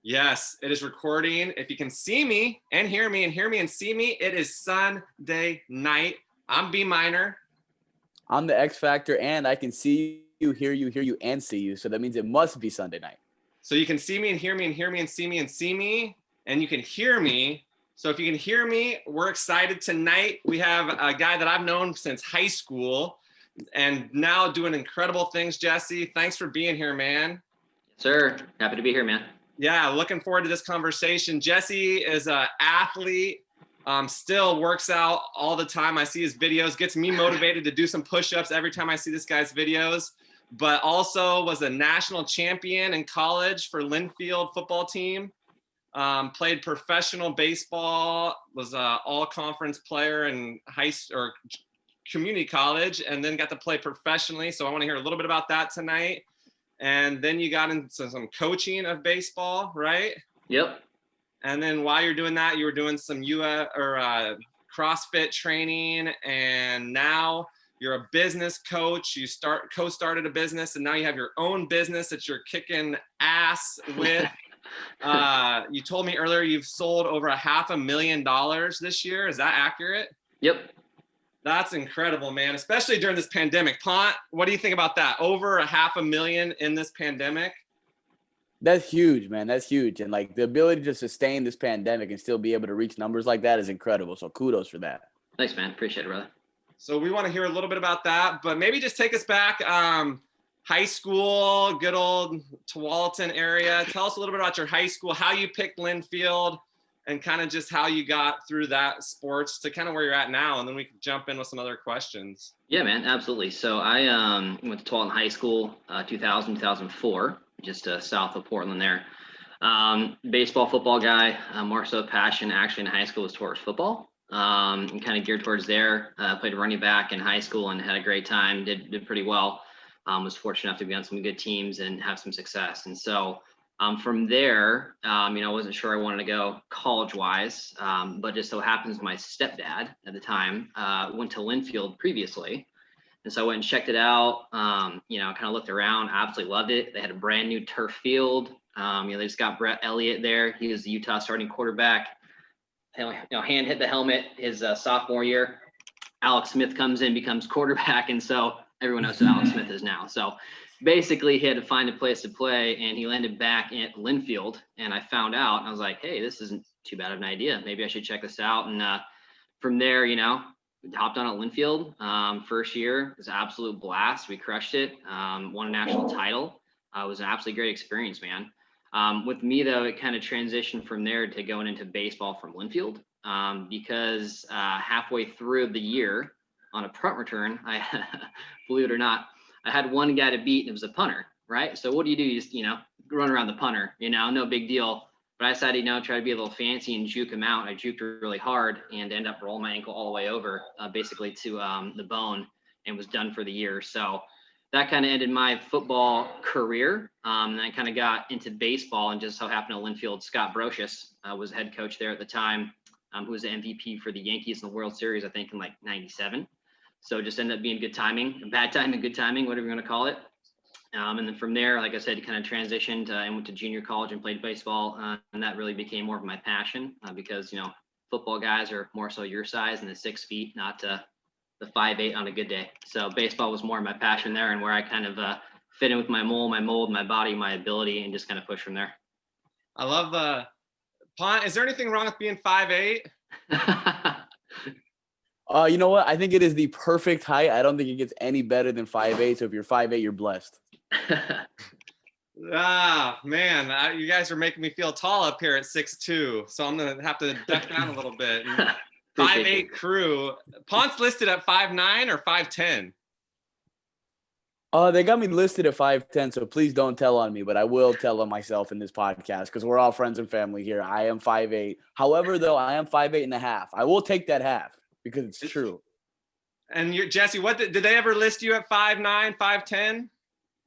Yes, it is recording. If you can see me and hear me and hear me and see me, it is Sunday night. I'm B minor. I'm the X Factor, and I can see you, hear you, and see you. So that means it must be Sunday night. So you can see me and hear me and hear me and see me and see me, and you can hear me. So if you can hear me, we're excited tonight. We have a guy that I've known since high school and now doing incredible things. Jesse, thanks for being here, man. Sir, happy to be here, man. Yeah, looking forward to this conversation. Jesse is an athlete, still works out all the time. I see his videos, gets me motivated to do some push-ups every time I see this guy's videos, but also was a national champion in college for Linfield football team. Played professional baseball, was an all-conference player in community college, and then got to play professionally. So I want to hear a little bit about that tonight. And then you got into some coaching of baseball, right? Yep. And then while you're doing that, you were doing some CrossFit training, and now you're a business coach. You co-started a business, and now you have your own business that you're kicking ass with. You told me earlier you've sold over $500,000 this year. Is that accurate? Yep. That's incredible, man, especially during this pandemic. Pont, what do you think about that? Over $500,000 in this pandemic? That's huge, man. That's huge. And like the ability to sustain this pandemic and still be able to reach numbers like that is incredible. So kudos for that. Thanks, man. Appreciate it, brother. So we want to hear a little bit about that, but maybe just take us back. High school, good old Tualatin area. Tell us a little bit about your high school, how you picked Linfield, and kind of just how you got through that sports to kind of where you're at now. And then we can jump in with some other questions. Yeah, man, absolutely. So I went to Tualatin High School, 2004, just south of Portland there. Baseball, football guy, more so passion actually in high school was towards football. And kind of geared towards there. Played running back in high school and had a great time, did pretty well. Was fortunate enough to be on some good teams and have some success. And so from there, I wasn't sure I wanted to go college-wise, but just so happens my stepdad at the time went to Linfield previously. And so I went and checked it out, kind of looked around, absolutely loved it. They had a brand new turf field. They just got Brett Elliott there. He was the Utah starting quarterback. Hand hit the helmet his sophomore year. Alex Smith comes in, becomes quarterback. And so everyone knows who Alex Smith is now. So basically he had to find a place to play, and he landed back at Linfield. And I found out, and I was like, hey, this isn't too bad of an idea. Maybe I should check this out. And from there, hopped on at Linfield. First year, it was an absolute blast. We crushed it, won a national title. It was an absolutely great experience, man. With me, though, it kind of transitioned from there to going into baseball from Linfield because halfway through the year on a punt return, I believe it or not, I had one guy to beat, and it was a punter, right? So what do? You just, run around the punter, no big deal. But I decided, try to be a little fancy and juke him out. I juked really hard and ended up rolling my ankle all the way over, basically to the bone, and was done for the year. So that kind of ended my football career. And I kind of got into baseball, and just so happened to Linfield, Scott Brocious was the head coach there at the time, who was the MVP for the Yankees in the World Series, I think in like 97. So just ended up being good timing, bad timing, good timing, whatever you want to call it. And then from there, like I said, kind of transitioned and went to junior college and played baseball. And that really became more of my passion because, football guys are more so your size and the 6 feet, not the 5'8" on a good day. So baseball was more of my passion there, and where I kind of fit in with my mold, my body, my ability, and just kind of push from there. I love the Pont. Is there anything wrong with being 5'8"? You know what? I think it is the perfect height. I don't think it gets any better than 5'8". So if you're 5'8", you're blessed. Man, you guys are making me feel tall up here at 6'2", so I'm gonna have to duck down a little bit. 5'8" crew. Pont's listed at 5'9" or 5'10". They got me listed at 5'10", so please don't tell on me, but I will tell on myself in this podcast because we're all friends and family here. I am 5'8". However, though, I am 5'8.5". I will take that half because it's true. And Jesse, what did they ever list you at 5'9", 5'10"?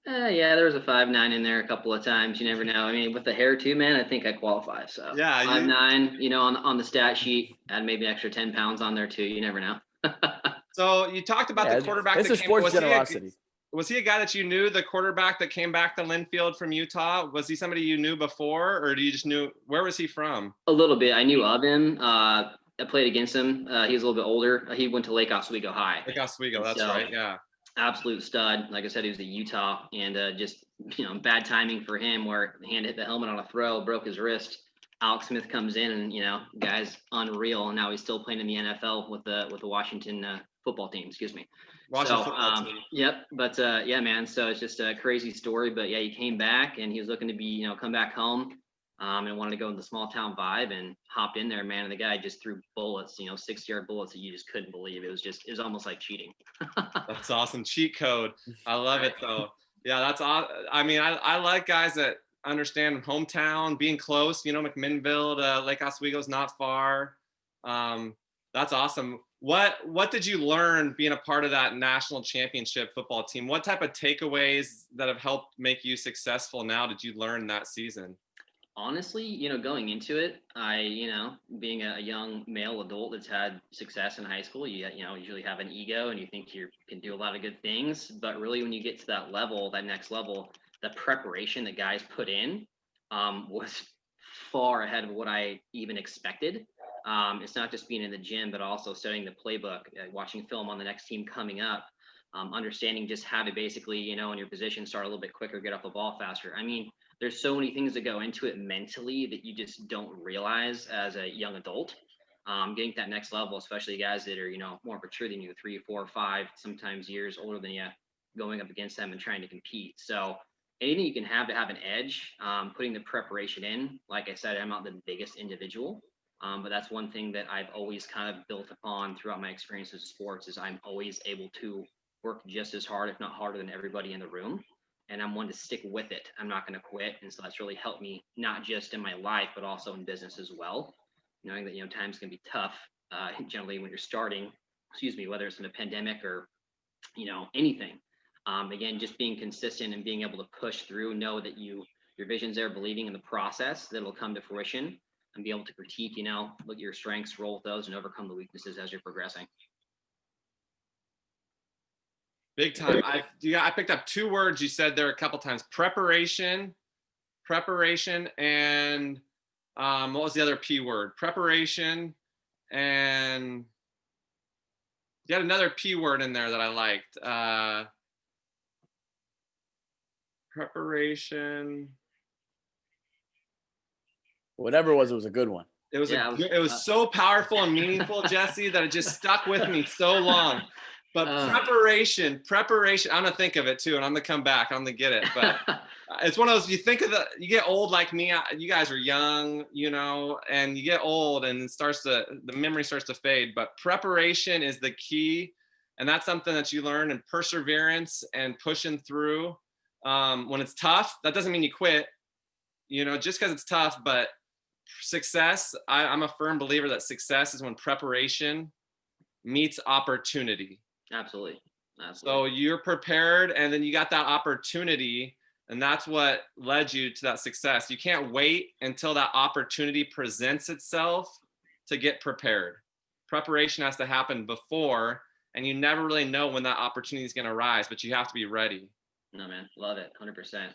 Yeah, there was a 5'9" in there a couple of times. You never know. I mean, with the hair too, man, I think I qualify. So yeah, 5'9", on the stat sheet, add maybe an extra 10 pounds on there too. You never know. So you talked about the quarterback. It's a sports generosity. was he a guy that you knew, the quarterback that came back to Linfield from Utah? Was he somebody you knew before, or do you just knew, where was he from? A little bit. I knew of him. I played against him. He was a little bit older. He went to Lake Oswego High. Lake Oswego, that's So, right, yeah. absolute stud. Like I said, he was at Utah, and just bad timing for him where the hand hit the helmet on a throw, broke his wrist. Alex Smith comes in, and guy's unreal, and now he's still playing in the NFL with the Washington football team. Excuse me. Washington football team. Yep. But yeah, man. So it's just a crazy story. But yeah, he came back, and he was looking to be come back home. And wanted to go in the small town vibe and hopped in there, man. And the guy just threw bullets, 6-yard bullets that you just couldn't believe. It was almost like cheating. That's awesome. Cheat code. I love it though. Yeah, that's awesome. I mean, I like guys that understand hometown, being close, McMinnville to Lake Oswego is not far. That's awesome. What did you learn being a part of that national championship football team? What type of takeaways that have helped make you successful now did you learn that season? Honestly, going into it, being a young male adult that's had success in high school, you usually have an ego and you think you can do a lot of good things. But really, when you get to that level, that next level, the preparation that guys put in was far ahead of what I even expected. It's not just being in the gym, but also studying the playbook, watching film on the next team coming up, understanding just how to basically, in your position, start a little bit quicker, get off the ball faster. I mean, there's so many things that go into it mentally that you just don't realize as a young adult. Getting to that next level, especially guys that are, more mature than you, 3, 4, 5, sometimes years older than you, going up against them and trying to compete. So anything you can have to have an edge, putting the preparation in. Like I said, I'm not the biggest individual, but that's one thing that I've always kind of built upon throughout my experiences in sports is I'm always able to work just as hard, if not harder than everybody in the room. And I'm one to stick with it. I'm not going to quit. And so that's really helped me, not just in my life, but also in business as well. Knowing that, times can be tough, generally when you're starting, whether it's in a pandemic or, anything. Again, just being consistent and being able to push through, know that your vision's there, believing in the process, that it'll come to fruition and be able to critique, look at your strengths, roll with those and overcome the weaknesses as you're progressing. Big time. I picked up 2 words you said there a couple times: preparation, and what was the other P word? Preparation, and you had another P word in there that I liked. Preparation. Whatever it was a good one. It was so powerful and meaningful, Jesse, that it just stuck with me so long. But preparation, I'm gonna think of it too, and I'm gonna come back, I'm gonna get it. But it's one of those, you you get old like me, you guys are young, and you get old and the memory starts to fade. But preparation is the key, and that's something that you learn, and perseverance and pushing through. When it's tough, that doesn't mean you quit, just because it's tough. But success, I'm a firm believer that success is when preparation meets opportunity. Absolutely. So you're prepared, and then you got that opportunity, and that's what led you to that success. You can't wait until that opportunity presents itself to get prepared. Preparation has to happen before, and you never really know when that opportunity is going to arise, but you have to be ready. No, man, love it. 100%.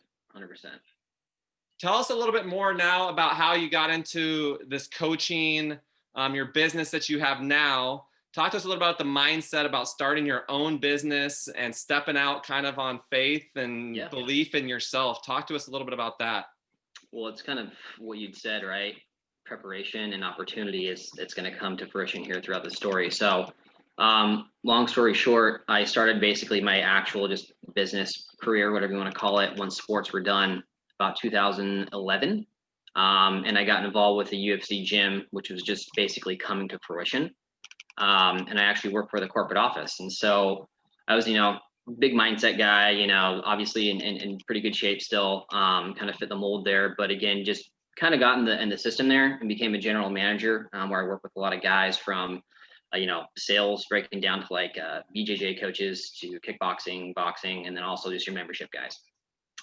Tell us a little bit more now about how you got into this coaching, your business that you have now. Talk to us a little about the mindset about starting your own business and stepping out kind of on faith and belief in yourself. Talk to us a little bit about that. Well, it's kind of what you'd said, right? Preparation and opportunity it's going to come to fruition here throughout the story. So long story short, I started basically my actual just business career, whatever you want to call it, once sports were done, about 2011. And I got involved with the UFC gym, which was just basically coming to fruition. And I actually worked for the corporate office. And so I was, big mindset guy, obviously in pretty good shape still, kind of fit the mold there. But again, just kind of got in the system there and became a general manager, where I work with a lot of guys from, sales, breaking down to like BJJ coaches to kickboxing, boxing, and then also just your membership guys.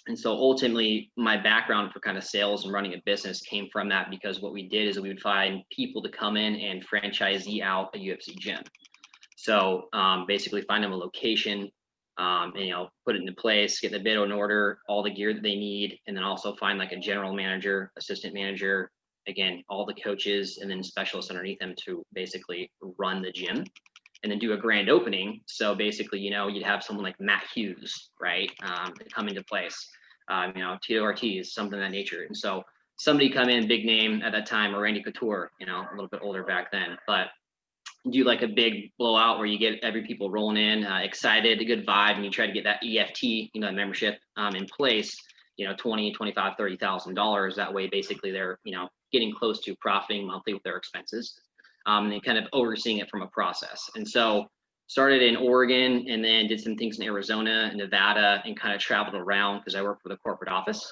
And so ultimately my background for kind of sales and running a business came from that, because what we did is we would find people to come in and franchisee out a UFC gym. So basically find them a location, and put it into place, get the bid in order, all the gear that they need, and then also find like a general manager, assistant manager, again, all the coaches, and then specialists underneath them to basically run the gym, and then do a grand opening. So basically, you'd have someone like Matt Hughes, right, to come into place. Tito Ortiz, something of that nature. And so somebody come in, big name at that time, or Randy Couture, a little bit older back then, but do like a big blowout where you get every people rolling in, excited, a good vibe, and you try to get that EFT, membership in place, $20, $25, $30,000. That way, basically they're, getting close to profiting monthly with their expenses, and then kind of overseeing it from a process. And so started in Oregon and then did some things in Arizona and Nevada and kind of traveled around because I work for the corporate office,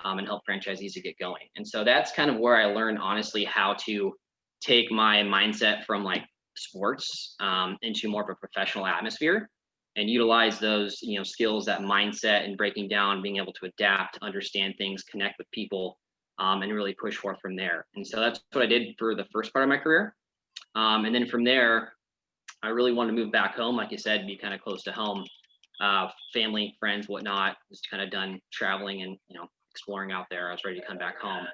and help franchisees to get going. And so that's kind of where I learned, honestly, how to take my mindset from like sports into more of a professional atmosphere and utilize those skills, that mindset, and breaking down, being able to adapt, understand things, connect with people, and really push forth from there. And so that's what I did for the first part of my career, and then from there I really wanted to move back home, like you said, be kind of close to home, family, friends, whatnot. Just kind of done traveling and exploring out there. I was ready to come back home.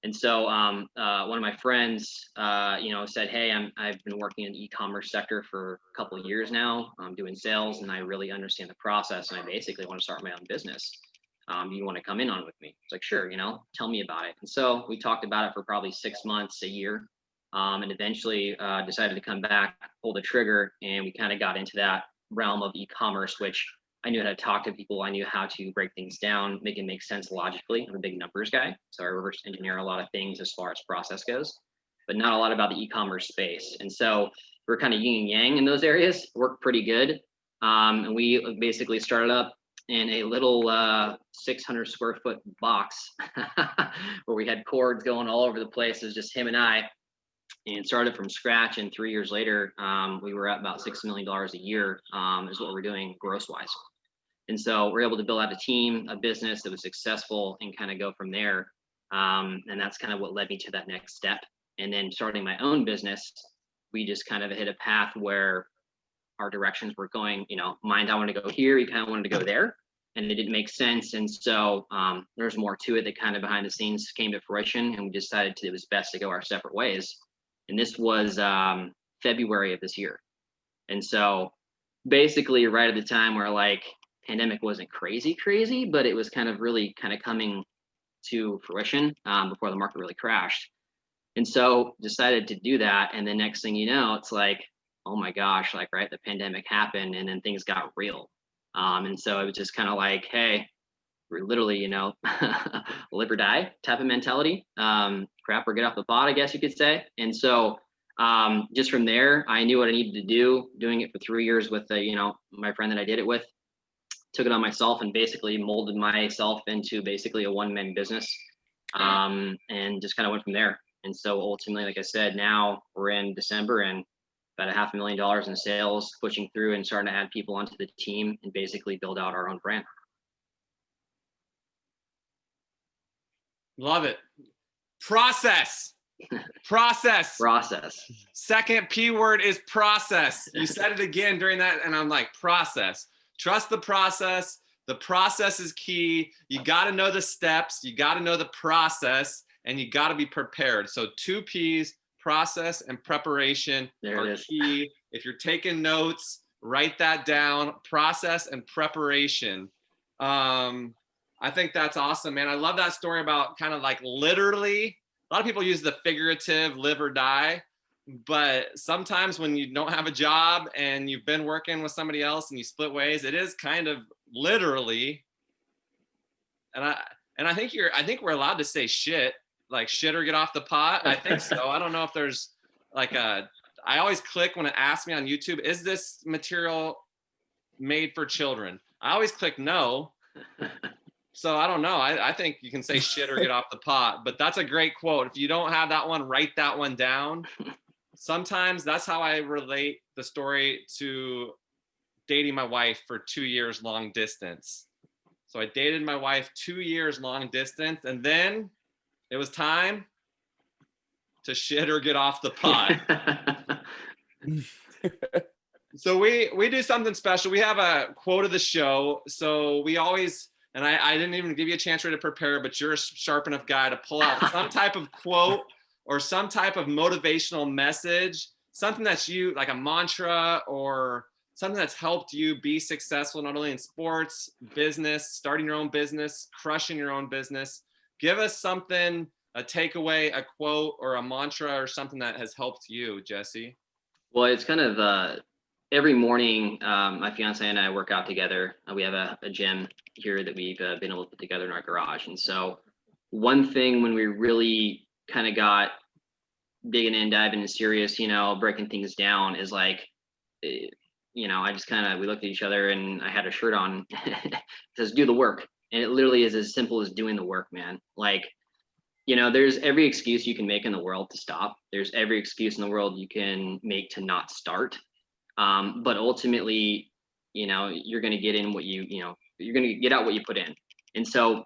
And so one of my friends, said, hey, I've been working in the e-commerce sector for a couple of years now. I'm doing sales and I really understand the process. And I basically want to start my own business. Do you want to come in on with me? It's like, sure, tell me about it. And so we talked about it for probably 6 months, a year, and eventually decided to come back, pull the trigger, and we kind of got into that realm of e-commerce, which I knew how to talk to people. I knew how to break things down, make it make sense logically. I'm a big numbers guy, so I reverse engineer a lot of things as far as process goes, but not a lot about the e-commerce space. And so we're kind of yin and yang in those areas, worked pretty good. And we basically started up in a little 600 square foot box where we had cords going all over the place. It was just him and I, and started from scratch. And 3 years later, we were at about $6 million a year, is what we're doing gross wise. And so we're able to build out a team, a business that was successful, and kind of go from there. And that's kind of what led me to that next step. And then starting my own business, we just kind of hit a path where our directions were going, mind, I want to go here. We kind of wanted to go there, and it didn't make sense. And so there's more to it that kind of behind the scenes came to fruition, and we decided it was best to go our separate ways. And this was February of this year. And so basically right at the time where like pandemic wasn't crazy, but it was kind of really kind of coming to fruition before the market really crashed. And so decided to do that. And the next thing you know, it's like, oh my gosh, like, right, the pandemic happened and then things got real. And so it was just kind of like, hey, we're literally, live or die type of mentality, crap or get off the pot, I guess you could say. And so just from there, I knew what I needed to do, doing it for 3 years with, my friend that I did it with, took it on myself and basically molded myself into basically a one-man business, and just kind of went from there. And so ultimately, like I said, now we're in December and about $500,000 in sales, pushing through and starting to add people onto the team and basically build out our own brand. Love it. Process. Second P word is process. You said it again during that, and I'm like, process. Trust the process. The process is key. You got to know the steps. You got to know the process, and you got to be prepared. So 2 P's, process and preparation, are key. If you're taking notes, write that down. Process and preparation. I think that's awesome, man. I love that story about kind of like literally, a lot of people use the figurative live or die, but sometimes when you don't have a job and you've been working with somebody else and you split ways, it is kind of literally. And I think we're allowed to say shit, like shit or get off the pot. I think so. I don't know if there's like I always click when it asks me on YouTube, is this material made for children? I always click no. So I don't know. I think you can say shit or get off the pot, but that's a great quote. If you don't have that one, write that one down. Sometimes that's how I relate the story to dating my wife for 2 years long distance. So I dated my wife 2 years long distance, and then it was time to shit or get off the pot. So we do something special. We have a quote of the show. So we always, and I didn't even give you a chance to prepare, but you're a sharp enough guy to pull out some type of quote or some type of motivational message, something that's you like a mantra or something that's helped you be successful, not only in sports, business, starting your own business, crushing your own business. Give us something, a takeaway, a quote, or a mantra or something that has helped you, Jesse. Well, it's kind of every morning, my fiance and I work out together. We have a gym here that we've been able to put together in our garage. And so one thing when we really kind of got digging in, diving in serious, breaking things down is like, I just we looked at each other and I had a shirt on. It says, do the work. And it literally is as simple as doing the work, man. Like, there's every excuse you can make in the world to stop. There's every excuse in the world you can make to not start. But ultimately, you're going to get in what you're going to get out what you put in. And so,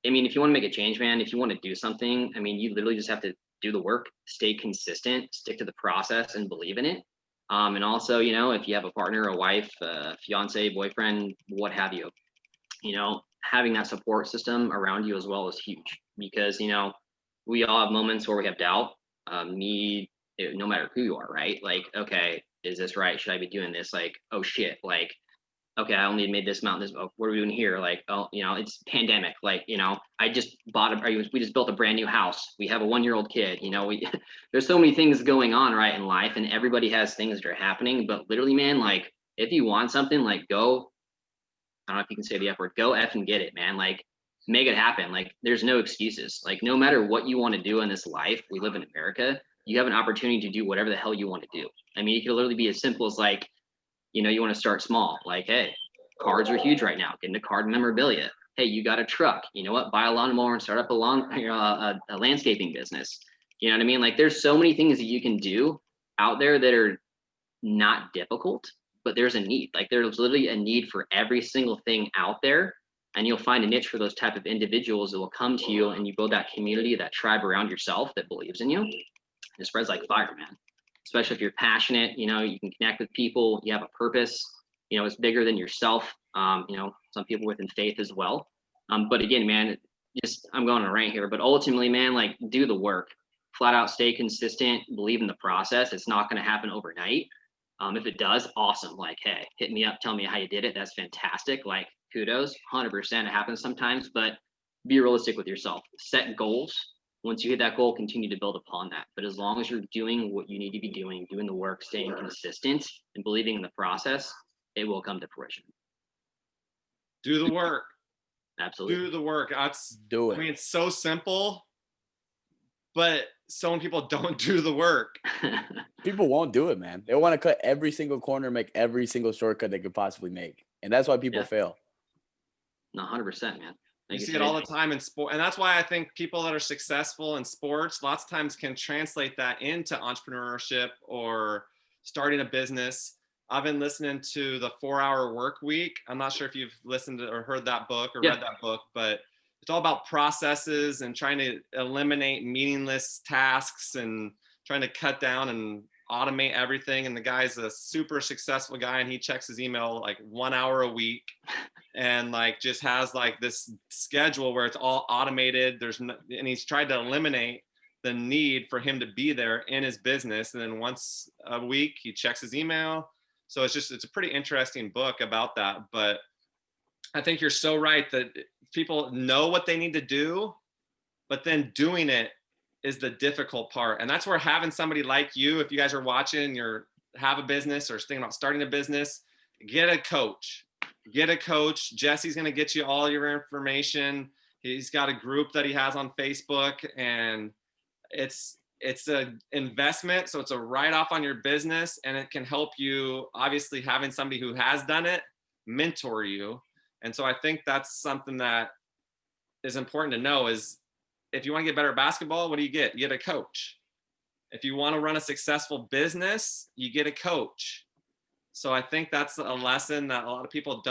I mean, if you want to make a change, man, if you want to do something, I mean, you literally just have to do the work, stay consistent, stick to the process and believe in it. And also, if you have a partner, a wife, a fiance, boyfriend, what have you, having that support system around you as well is huge because, we all have moments where we have doubt. No matter who you are, right? Like, okay, is this right? Should I be doing this? Like, oh shit, like, okay, I only made this amount. What are we doing here? Like, oh, it's pandemic. Like, I just we just built a brand new house. We have a 1-year-old kid. There's so many things going on, right, in life, and everybody has things that are happening. But literally, man, like, if you want something, like, go. I don't know if you can say the F word. Go F and get it, man. Like, make it happen. Like, there's no excuses. Like, no matter what you want to do in this life, we live in America. You have an opportunity to do whatever the hell you want to do. I mean, it could literally be as simple as like, you want to start small. Like, hey, cards are huge right now. Get into card memorabilia. Hey, you got a truck. You know what? Buy a lawnmower and start up a landscaping business. You know what I mean? Like, there's so many things that you can do out there that are not difficult, but there's a need. Like, there's literally a need for every single thing out there. And you'll find a niche for those type of individuals that will come to you and you build that community, that tribe around yourself that believes in you. It spreads like fire, man. Especially if you're passionate, you can connect with people, you have a purpose, it's bigger than yourself. Some people within faith as well. But again, man, I'm going on a rant here, but ultimately, man, like, do the work, flat out, stay consistent, believe in the process. It's not going to happen overnight. If it does, awesome. Like, hey, hit me up, tell me how you did it. That's fantastic. Like, kudos, 100%. It happens sometimes, but be realistic with yourself. Set goals. Once you hit that goal, continue to build upon that. But as long as you're doing what you need to be doing the work, staying consistent and believing in the process, it will come to fruition. Do the work. Absolutely. Do the work. Do it. I mean, it's so simple, but so many people don't do the work. People won't do it, man. They want to cut every single corner, make every single shortcut they could possibly make. And that's why people fail. No, 100%, man. You see it all the time in sport. And that's why I think people that are successful in sports lots of times can translate that into entrepreneurship or starting a business. I've been listening to the 4-Hour Work Week. I'm not sure if you've listened to or heard that book or read that book, but it's all about processes and trying to eliminate meaningless tasks and trying to cut down and automate everything. And the guy's a super successful guy and he checks his email like 1 hour a week and like just has like this schedule where it's all automated. And he's tried to eliminate the need for him to be there in his business. And then once a week he checks his email. So it's a pretty interesting book about that. But I think you're so right that people know what they need to do, but then doing it is the difficult part. And that's where having somebody like you, if you guys are watching, have a business or thinking about starting a business, get a coach. Jesse's going to get you all your information. He's got a group that he has on Facebook, and it's an investment. So it's a write-off on your business, and it can help you, obviously, having somebody who has done it mentor you. And so I think that's something that is important to know is if you want to get better at basketball, what do? You get a coach. If you want to run a successful business, you get a coach. So I think that's a lesson that a lot of people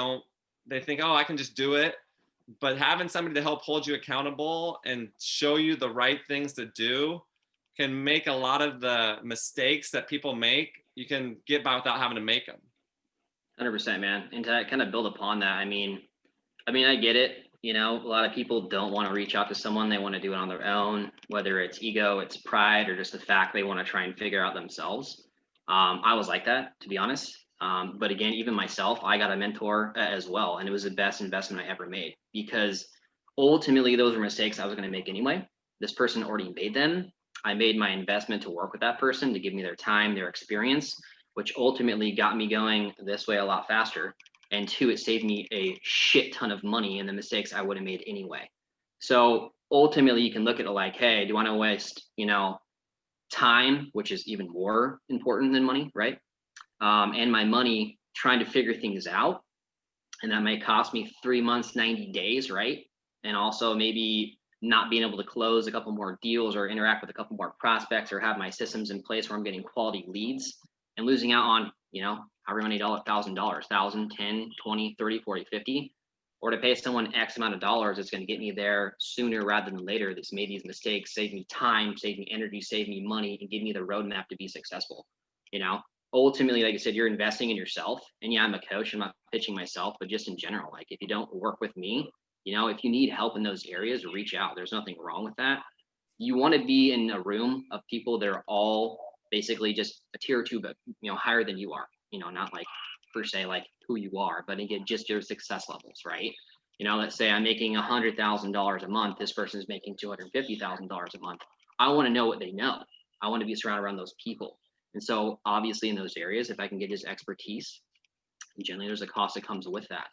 they think, oh, I can just do it. But having somebody to help hold you accountable and show you the right things to do can make a lot of the mistakes that people make, you can get by without having to make them. 100%, man. And to kind of build upon that, I get it. You know, a lot of people don't want to reach out to someone. They want to do it on their own, whether it's ego, it's pride, or just the fact they want to try and figure out themselves. I was like that, to be honest. But again, even myself, I got a mentor as well. And it was the best investment I ever made because ultimately those were mistakes I was going to make anyway. This person already made them. I made my investment to work with that person to give me their time, their experience, which ultimately got me going this way a lot faster. And two, it saved me a shit ton of money in the mistakes I would have made anyway. So ultimately, you can look at it like, hey, do you want to waste, time, which is even more important than money, right? And my money trying to figure things out, and that might cost me 3 months, 90 days, right? And also maybe not being able to close a couple more deals or interact with a couple more prospects or have my systems in place where I'm getting quality leads and losing out on, however many $1,000, 10, 20, 30, 40, 50, or to pay someone X amount of dollars that's going to get me there sooner rather than later. That's made these mistakes, save me time, save me energy, save me money, and give me the roadmap to be successful. Ultimately, like I said, you're investing in yourself. And yeah, I'm a coach. I'm not pitching myself, but just in general, like if you don't work with me, if you need help in those areas, reach out. There's nothing wrong with that. You want to be in a room of people that are all basically just a tier or two, but higher than you are. Not like per se like who you are, but again, just your success levels, right? Let's say I'm making $100,000 a month. This person is making $250,000 a month. I want to know what they know. I want to be surrounded around those people. And so obviously in those areas, if I can get his expertise, generally there's a cost that comes with that,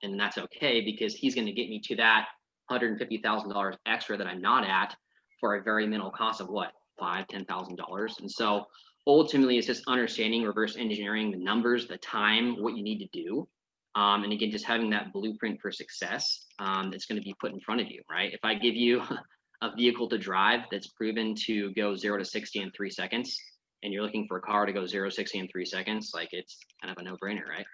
and that's okay because he's going to get me to that $150,000 extra that I'm not at for a very minimal cost of what, $5,000, $10,000. And so ultimately it's just understanding, reverse engineering the numbers, the time, what you need to do. And again, just having that blueprint for success that's going to be put in front of you, right? If I give you a vehicle to drive that's proven to go 0 to 60 in 3 seconds, and you're looking for a car to go 0 to 60 in 3 seconds, like it's kind of a no-brainer, right?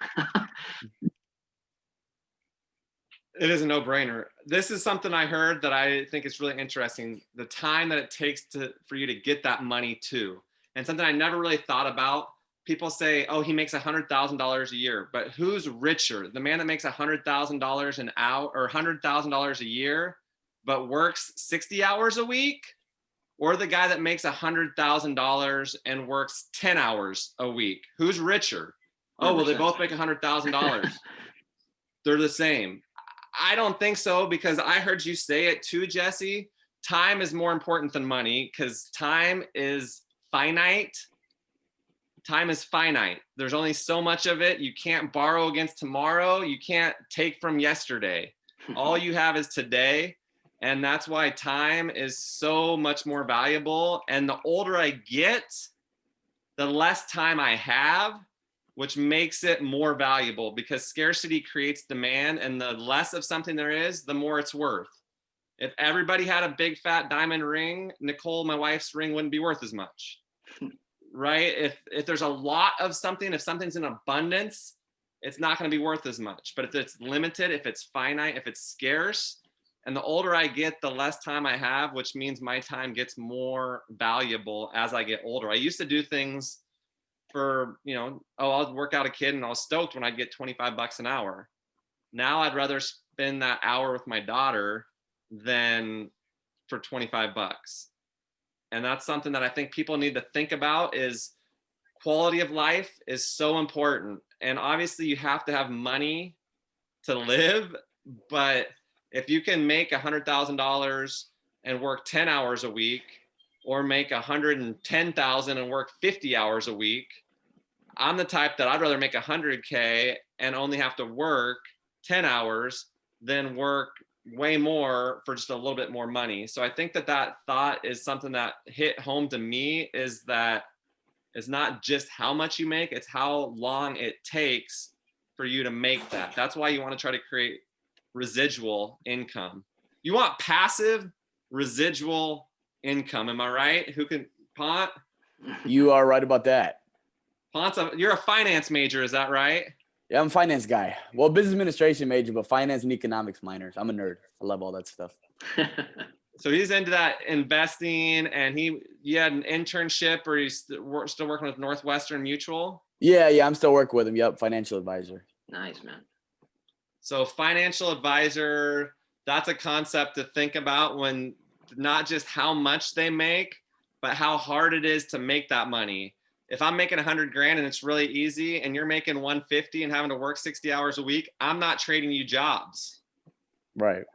It is a no-brainer. This is something I heard that I think is really interesting. The time that it takes for you to get that money too. And something I never really thought about. People say, oh, he makes $100,000 a year, but who's richer? The man that makes $100,000 an hour or $100,000 a year, but works 60 hours a week? Or the guy that makes $100,000 and works 10 hours a week? Who's richer? Oh, well, they both make $100,000. They're the same. I don't think so, because I heard you say it too, Jesse. Time is more important than money because time is finite. Time is finite. There's only so much of it. You can't borrow against tomorrow. You can't take from yesterday. All you have is today. And that's why time is so much more valuable. And the older I get, the less time I have, which makes it more valuable because scarcity creates demand. And the less of something there is, the more it's worth. If everybody had a big fat diamond ring, Nicole, my wife's ring, wouldn't be worth as much, right? If there's a lot of something, if something's in abundance, it's not going to be worth as much. But if it's limited, if it's finite, if it's scarce, and the older I get, the less time I have, which means my time gets more valuable as I get older. I used to do things for, I'll work out a kid and I was stoked when I'd get $25 an hour. Now I'd rather spend that hour with my daughter than for $25. And that's something that I think people need to think about is quality of life is so important. And obviously you have to have money to live, but if you can make $100,000 and work 10 hours a week, or make $110,000 and work 50 hours a week, I'm the type that I'd rather make $100K and only have to work 10 hours than work way more for just a little bit more money. So I think that thought is something that hit home to me, is that it's not just how much you make, it's how long it takes for you to make that. That's why you want to try to create residual income. You want passive residual income. Am I right? Who can, Pont? You are right about that. Pont's you're a finance major, is that right? Yeah, I'm a finance guy. Well, business administration major, but finance and economics minors. I'm a nerd. I love all that stuff. So he's into that investing, and you had an internship, or he's still working with Northwestern Mutual? Yeah, I'm still working with him. Yep, financial advisor. Nice, man. So financial advisor, that's a concept to think about when not just how much they make, but how hard it is to make that money. If I'm making 100 grand and it's really easy and you're making 150 and having to work 60 hours a week, I'm not trading you jobs. Right.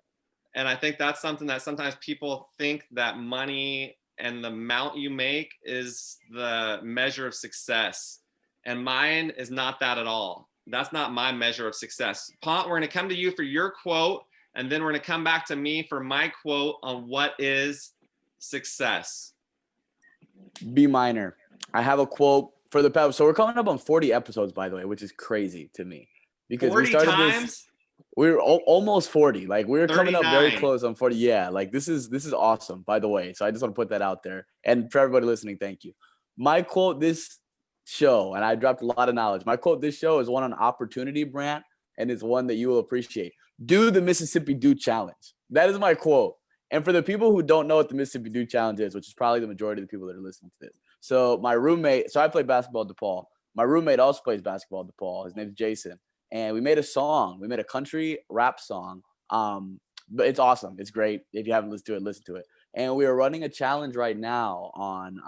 And I think that's something that sometimes people think that money and the amount you make is the measure of success. And mine is not that at all. That's not my measure of success. Pont, we're going to come to you for your quote, and then we're going to come back to me for my quote on what is success. B minor. I have a quote for the pep. So we're coming up on 40 episodes, by the way, which is crazy to me because 40 we started times? this. We're almost 40. Like we're coming up very 39. close on 40. Yeah, like this is awesome, by the way. So I just want to put that out there. And for everybody listening, thank you. My quote this show, and I dropped a lot of knowledge. My quote this show is one on opportunity, Brant, and it's one that you will appreciate. Do the Mississippi Do Challenge. That is my quote. And for the people who don't know what the Mississippi Do Challenge is, which is probably the majority of the people that are listening to this. So my roommate, so I play basketball at DePaul. My roommate also plays basketball at DePaul. His name's Jason. And we made a song. We made a country rap song. But it's awesome. It's great. If you haven't listened to it, listen to it. And we are running a challenge right now on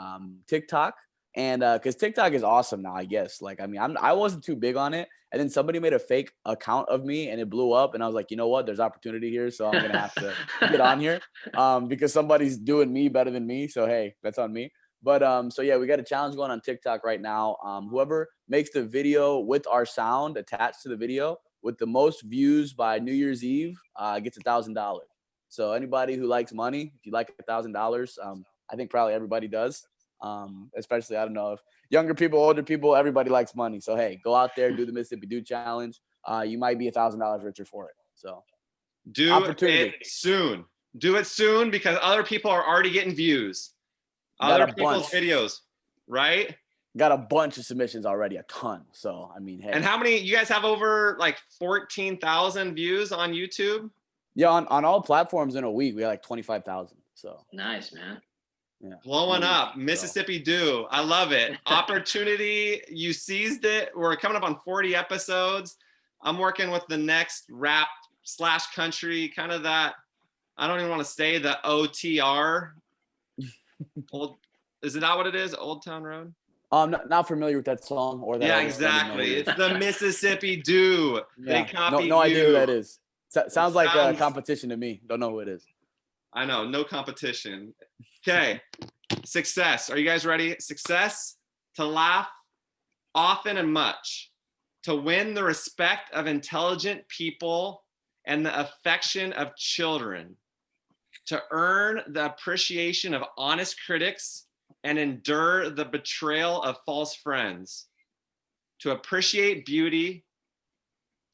TikTok. And because TikTok is awesome now, I guess. Like, I mean, I wasn't too big on it. And then somebody made a fake account of me and it blew up. And I was like, you know what? There's opportunity here. So I'm going to have to get on here because somebody's doing me better than me. So, hey, that's on me. But so, yeah, we got a challenge going on TikTok right now. Whoever makes the video with our sound attached to the video with the most views by New Year's Eve gets $1,000. So anybody who likes money, if you like $1,000, I think probably everybody does. Especially, I don't know if younger people, older people, everybody likes money. So, hey, go out there, do the Mississippi Do Challenge. You might be $1,000 richer for it. So do it soon. Do it soon because other people are already getting views. Other people's videos, right? Got a bunch of submissions already, a ton. So, I mean, hey. And how many, you guys have over like 14,000 views on YouTube? Yeah, on all platforms in a week, we had like 25,000. So nice, man. Yeah. Blowing up. Mississippi Do. I love it. Opportunity. You seized it. We're coming up on 40 episodes. I'm working with the next rap / country, kind of that. I don't even want to say the OTR. Is it not what it is? Old Town Road? Not familiar with that song or that. Yeah, exactly. It's the Mississippi Do. Yeah. They copy no you. idea who that is. Sounds like a competition to me. Don't know who it is. I know, no competition. Okay, success. Are you guys ready? Success, to laugh often and much, to win the respect of intelligent people and the affection of children, to earn the appreciation of honest critics and endure the betrayal of false friends, to appreciate beauty,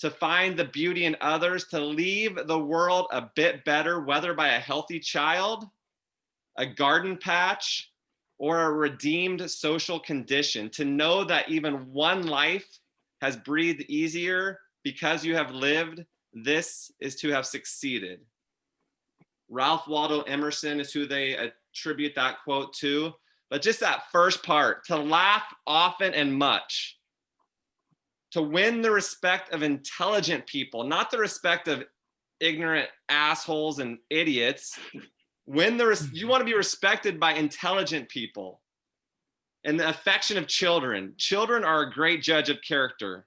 to find the beauty in others, to leave the world a bit better, whether by a healthy child, a garden patch, or a redeemed social condition, to know that even one life has breathed easier because you have lived, this is to have succeeded. Ralph Waldo Emerson is who they attribute that quote to. But just that first part, to laugh often and much, to win the respect of intelligent people, not the respect of ignorant assholes and idiots. You want to be respected by intelligent people. And the affection of children. Children are a great judge of character.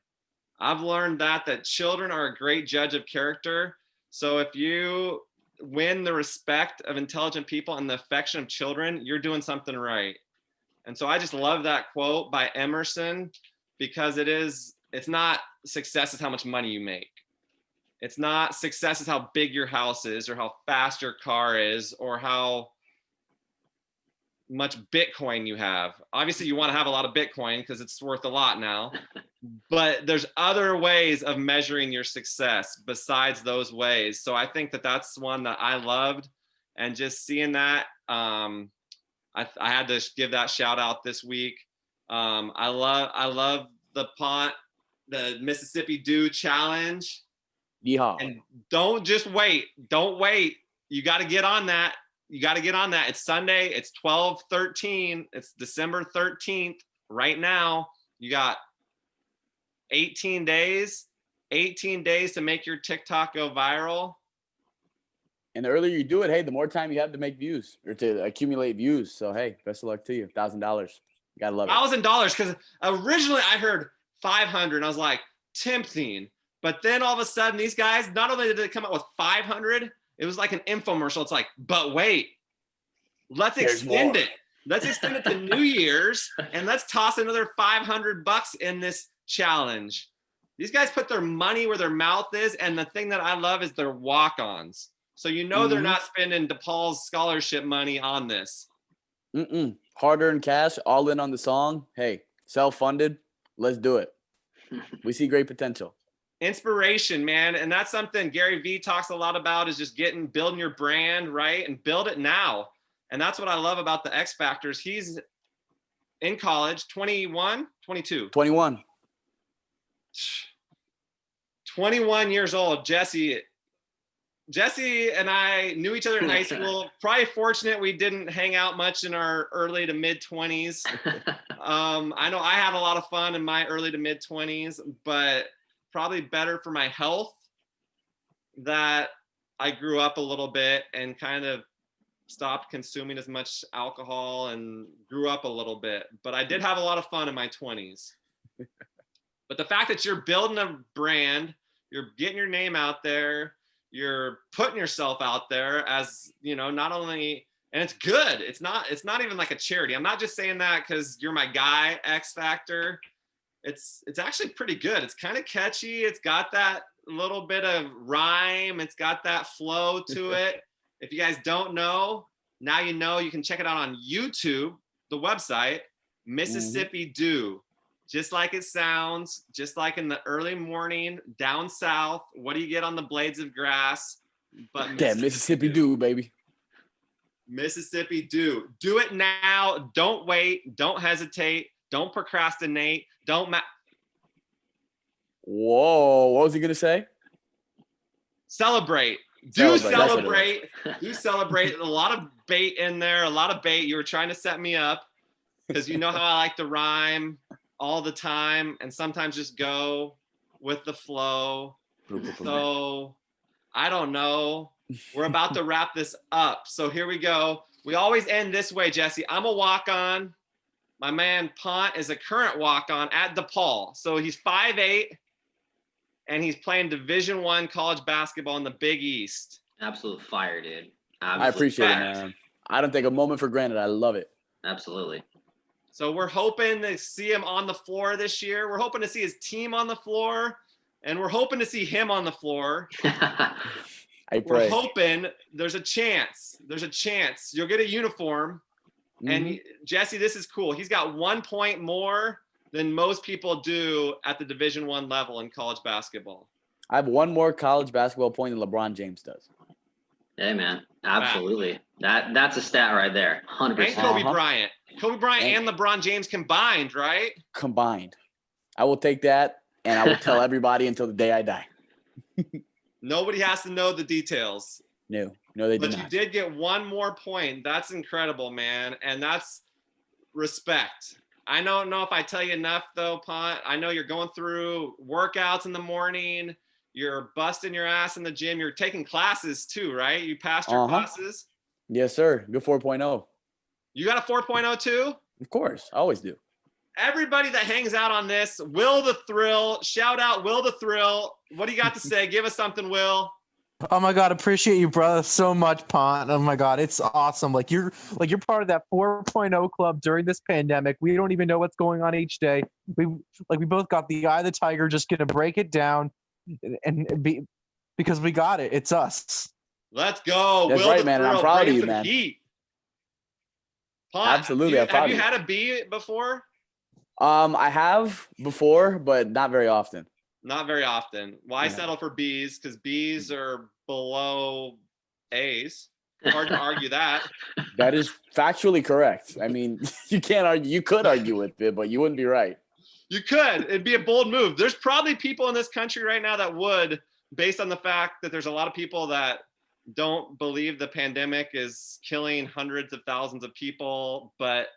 I've learned that children are a great judge of character. So if you win the respect of intelligent people and the affection of children, you're doing something right. And so I just love that quote by Emerson because it's not success is how much money you make. It's not success is how big your house is or how fast your car is or how much Bitcoin you have. Obviously you want to have a lot of Bitcoin because it's worth a lot now, but there's other ways of measuring your success besides those ways. So I think that's one that I loved, and just seeing that, I had to give that shout out this week. I love the Mississippi Do Challenge. Yeehaw. And don't just wait. Don't wait. You got to get on that. It's Sunday. It's 12/13. It's December 13th. Right now, you got 18 days. 18 days to make your TikTok go viral. And the earlier you do it, hey, the more time you have to make views or to accumulate views. So, hey, best of luck to you. $1,000. You got to love it. $1,000, because originally I heard 500 and I was like, tempting. But then all of a sudden these guys, not only did they come up with 500, it was like an infomercial. It's like, but wait, let's extend it. Let's extend it to New Year's and let's toss another $500 in this challenge. These guys put their money where their mouth is. And the thing that I love is their walk-ons. So they're not spending DePaul's scholarship money on this. Hard-earned cash, all in on the song. Hey, self-funded. Let's do it. We see great potential. Inspiration, man. And that's something Gary Vee talks a lot about, is just building your brand, right? And build it now. And that's what I love about the X Factors. He's in college, 21, 22. 21. 21 years old. Jesse and I knew each other in high school. Probably fortunate we didn't hang out much in our early to mid 20s. I know I had a lot of fun in my early to mid 20s, but probably better for my health that I grew up a little bit and kind of stopped consuming as much alcohol and grew up a little bit. But I did have a lot of fun in my 20s. But the fact that you're building a brand, you're getting your name out there, you're putting yourself out there as, not only, and it's good. It's not even like a charity. I'm not just saying that because you're my guy, X Factor. It's actually pretty good. It's kind of catchy. It's got that little bit of rhyme. It's got that flow to it. If you guys don't know, now you know. You can check it out on YouTube, the website, Mississippi Do. Just like it sounds, just like in the early morning down south. What do you get on the blades of grass? But Mississippi Do, baby. Mississippi Do. Do it now. Don't wait. Don't hesitate. Don't procrastinate. Whoa, what was he gonna say? Celebrate. Do celebrate. Do celebrate. A lot of bait in there. A lot of bait. You were trying to set me up because you know how I like to rhyme all the time and sometimes just go with the flow. So I don't know. We're about to wrap this up. So here we go. We always end this way, Jesse. I'm a walk-on. My man Pont is a current walk-on at DePaul. So he's 5'8", and he's playing Division I college basketball in the Big East. Absolute fire, dude. I appreciate it, man. I don't take a moment for granted. I love it. Absolutely. So we're hoping to see him on the floor this year. We're hoping to see his team on the floor, and we're hoping to see him on the floor. I pray. We're hoping there's a chance. You'll get a uniform. And Jesse, this is cool. He's got 1 point more than most people do at the Division I level in college basketball. I have one more college basketball point than LeBron James does. Hey, man. Absolutely. That's a stat right there. 100%. And Kobe Bryant. Kobe Bryant and LeBron James combined, right? Combined. I will take that, and I will tell everybody until the day I die. Nobody has to know the details. No, they did not. But you did get 1 more point. That's incredible, man. And that's respect. I don't know if I tell you enough, though, Pont. I know you're going through workouts in the morning. You're busting your ass in the gym. You're taking classes, too, right? You passed your classes? Yes, sir. Good 4.0. You got a 4.0, too? Of course. I always do. Everybody that hangs out on this, Will the Thrill. Shout out Will the Thrill. What do you got to say? Give us something, Will. Oh my God, appreciate you, brother, so much, Pont. Oh my God, it's awesome. You're part of that 4.0 club during this pandemic. We don't even know what's going on each day. We both got the eye of the tiger, just gonna break it down because we got it. It's us. Let's go. That's Will right, the man. Thrill, I'm proud of bring you, some man. heat. Pont, Absolutely, have you had a B before? I have before, but not very often. Not very often. Why settle for B's? Because B's are below A's. Hard to argue that. That is factually correct. I mean, you can't argue. You could argue with it, but you wouldn't be right. You could. It'd be a bold move. There's probably people in this country right now that would, based on the fact that there's a lot of people that don't believe the pandemic is killing hundreds of thousands of people, but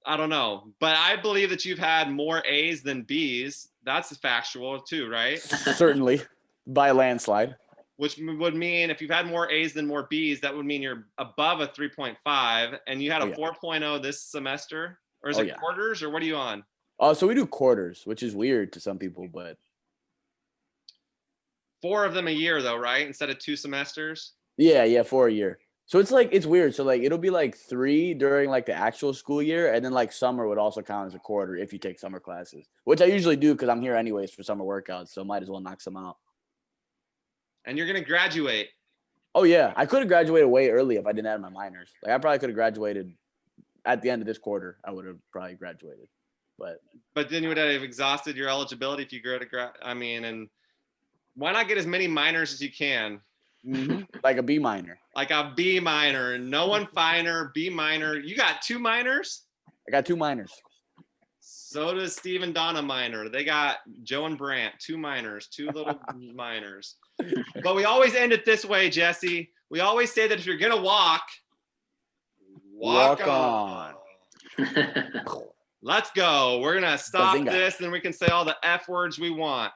I don't know. But I believe that you've had more A's than B's. That's factual too, right? Certainly by a landslide. Which would mean if you've had more A's than more B's, that would mean you're above a 3.5, and you had a 4.0 this semester, or is it quarters, or what are you on? Oh, so we do quarters, which is weird to some people, but 4 of them a year though, right? Instead of 2 semesters. Yeah, for a year. So it's like, it's weird. So like it'll be like 3 during like the actual school year, and then like summer would also count as a quarter if you take summer classes, which I usually do because I'm here anyways for summer workouts, so might as well knock some out. And you're gonna graduate. Oh yeah, I could have graduated way early if I didn't add my minors. Like I probably could have graduated at the end of this quarter. I would have probably graduated, but then you would have exhausted your eligibility if you go to I mean, and why not get as many minors as you can? Like a B minor. Like a B minor, no one finer, B minor. You got 2 minors? I got 2 minors. So does Steve and Donna minor. They got Joe and Brant, 2 minors, 2 little minors. But we always end it this way, Jesse. We always say that if you're gonna walk on. Let's go. We're gonna stop this, and we can say all the F words we want.